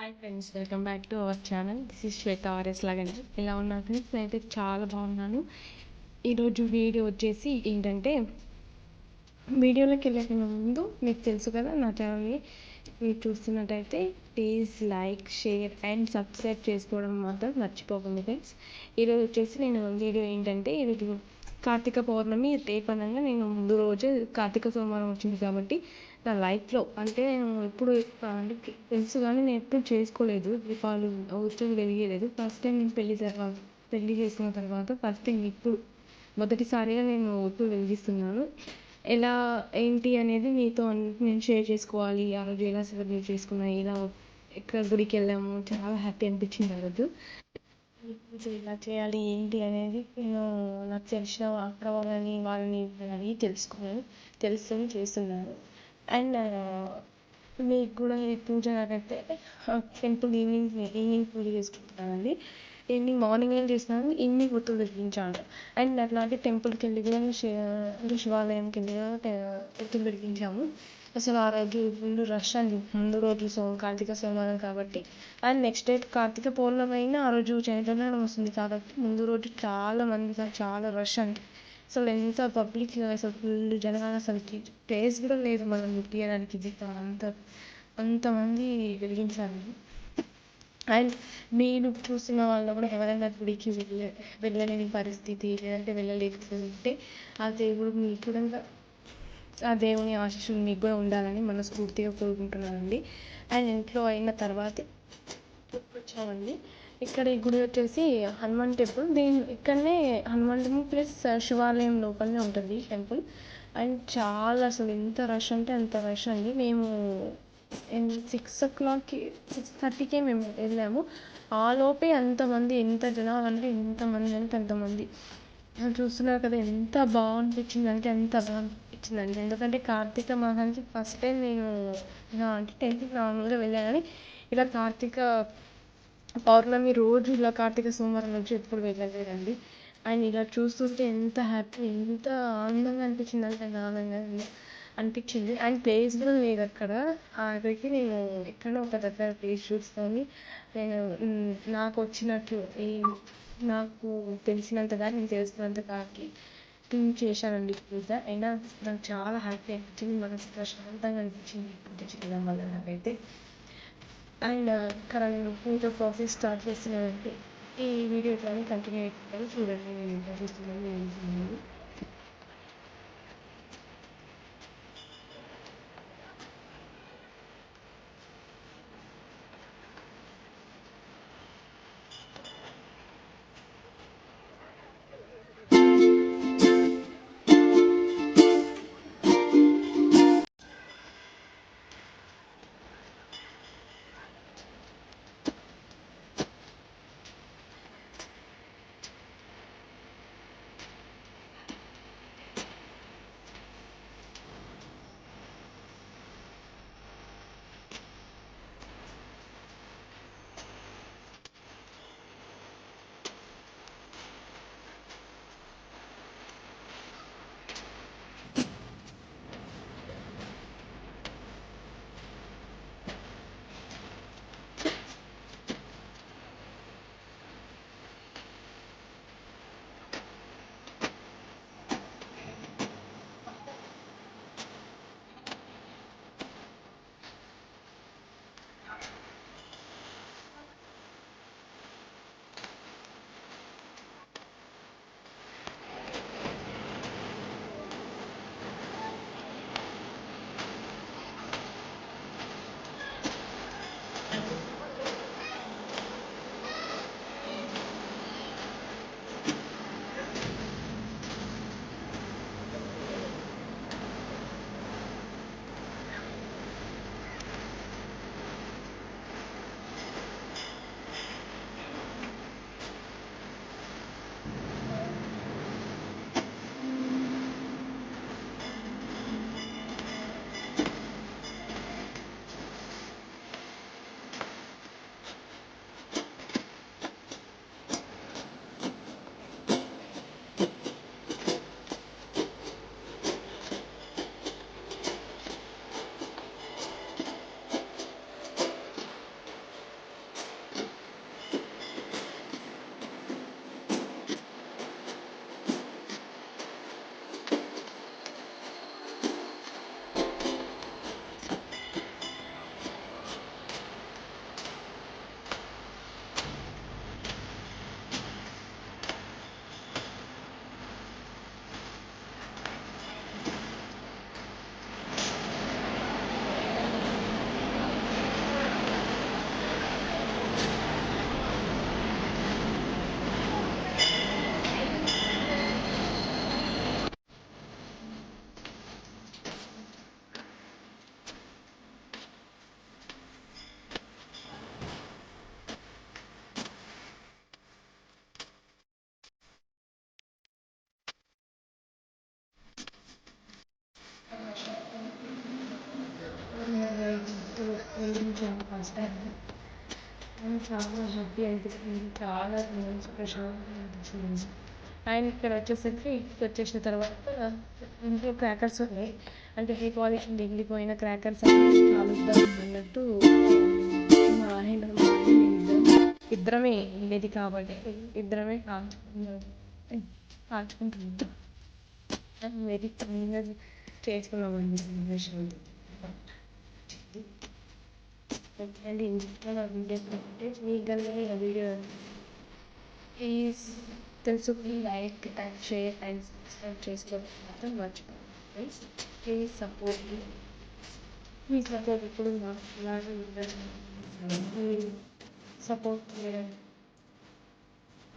Hi friends, welcome back to our channel. This is Shweta RS లాగండి. ఎలా ఉన్నారు friends? నేనైతే చాలా బాగున్నాను. ఈరోజు వీడియో వచ్చేసి ఏంటంటే, వీడియోలోకి వెళ్ళే ముందు మీకు తెలుసు కదా, నా ఛానల్ని మీరు చూస్తున్నట్టయితే please like, share and subscribe చేసుకోవడం మాత్రం మర్చిపోకండి ఫ్రెండ్స్. ఈరోజు వచ్చేసి నేను వీడియో ఏంటంటే, ఈరోజు కార్తీక పౌర్ణమి రేపనంగా నేను ముందు రోజే కార్తీక సోమవారం వచ్చింది కాబట్టి నా లైఫ్లో అంటే నేను ఎప్పుడు అంటే తెలుసు కానీ నేను ఎప్పుడు చేసుకోలేదు, దీపాలు ఉత్సవం వెలిగేలేదు. ఫస్ట్ టైం నేను పెళ్ళి చేసుకున్న తర్వాత ఫస్ట్ టైం ఇప్పుడు మొదటిసారిగా నేను ఒత్తులు వెలిగిస్తున్నాను. ఎలా ఏంటి అనేది మీతో నేను షేర్ చేసుకోవాలి. ఆ రోజు ఎలా సెలబ్రేట్ చేసుకున్నా, ఎలా ఎక్కడ గుడికి వెళ్ళాము, చాలా హ్యాపీ అనిపించింది ఆ రోజు. ఇలా చేయాలి ఏంటి అనేది నేను నాకు తెలిసిన అక్కడ వాళ్ళని అడిగి తెలుసుకొని చేస్తున్నాను. అండ్ మీకు కూడా ఈ పూజ నాకైతే టెంపుల్ ఈవినింగ్ పూజ చేసుకుంటున్నానండి. ఈవినింగ్ మార్నింగ్ ఏం చేస్తున్నాను, ఈవినింగ్ ఒత్తులు వెలిగించాను. అండ్ అట్లాగే టెంపుల్కి వెళ్ళి కూడా శివాలయంకి వెళ్ళి ఒత్తులు వెలిగించాము. అసలు ఆ రోజు ఫుల్ రష్ అండి. ముందు రోజు కార్తీక సోమవారం కాబట్టి, అండ్ నెక్స్ట్ డే కార్తీక పౌర్ణమి అయినా ఆ రోజు చైతన్యం వస్తుంది కాబట్టి ముందు రోజు చాలా రష్ అండి. అసలు ఎంత పబ్లిక్, అసలు ఫుల్ జనాలు, అసలుకి ప్లేస్ కూడా లేదు మనం తీయడానికి. అంతమంది వెలిగించారు. అండ్ మీరు చూసిన వాళ్ళు కూడా ఎవరైనా గుడికి వెళ్ళలేని పరిస్థితి, లేదంటే వెళ్ళలేకపోతే ఆ దేవుడు మీకు కూడా, ఆ దేవుని ఆశీస్సులు మీకు కూడా ఉండాలని మనస్ఫూర్తిగా కోరుకుంటున్నానండి. అండ్ ఇంట్లో అయిన తర్వాత వచ్చామండి. ఇక్కడ ఈ గుడి వచ్చేసి హనుమాన్ టెంపుల్. ఇక్కడనే హనుమాన్ టెంపుల్ ప్లస్ శివాలయం లోపలనే ఉంటుంది టెంపుల్. అండ్ చాలా అసలు ఎంత రష్ అంటే అంత రష్ అండి. మేము 6:30కే మేము వెళ్ళాము. ఆ లోపే అంతమంది, ఎంత జనాలు అంటే అంతమంది చూస్తున్నారు కదా. ఎంత బాగా అనిపించింది అంటే అంత బాగా అనిపించిందండి. ఎందుకంటే కార్తీక మాసానికి ఫస్ట్ టైం నేను అంటే 10th నార్మల్గా వెళ్ళాను, కానీ ఇలా కార్తీక పౌర్ణమి రోజు ఇలా కార్తీక సోమవారం రోజు ఎప్పుడు వెళ్ళలేదండి. అండ్ ఇలా చూస్తుంటే ఎంత హ్యాపీ, ఎంత ఆనందంగా అనిపించింది అంటే ఆనందంగా అనిపించింది. అండ్ ప్లేస్ కూడా లేదు అక్కడ. అక్కడికి నేను ఎక్కడో ఒక దగ్గర ప్లేస్ చూసుకొని నేను నాకు తెలిసినంతగా నేను తెలుసుకున్నంత కాకి చేశానండి పూజ. అయినా నాకు చాలా హ్యాపీ అనిపించింది, మనసు ప్రశాంతంగా అనిపించింది పూజ చేయడం వల్ల నాకైతే. అండ్ ఇక్కడ నేను పూజ ప్రాసెస్ స్టార్ట్ చేస్తున్నానంటే ఈ వీడియో కానీ కంటిన్యూ అయిపోతాను, చూడండి నేను ఎంత చూస్తున్నాను. చాలా హ్యాపీ అనిపించింది. చాలా మనసు ప్రశాంతంగా అనిపించింది. అండ్ ఇక్కడ వచ్చేసరికి ఇంటికి వచ్చేసిన తర్వాత ఇంట్లో క్రాకర్స్ ఉన్నాయి. అంటే దీపావళికి మిగిలిపోయిన క్రాకర్స్ అన్నీ కాలుద్దాం అన్నట్టు ఇద్దరమే ఉండేది కాబట్టి ఇద్దరమే కాల్చుకుంటున్నాం. వెరీ ఫన్గా చేసుకున్నామండి సెలబ్రేషన్. అండ్ ఇంట్లో నా వీడియోస్ అంటే మీకు కనుక నా వీడియో ప్లీజ్ తెలుసుకుని like and share and subscribe చేసుకోవడం మాత్రం మర్చిపోకండి. ప్లీజ్ సపోర్ట్ మీ సపోర్ట్ ఇప్పుడు నాకు ఇలాగే ఉండాలి. సపోర్ట్ చేయండి.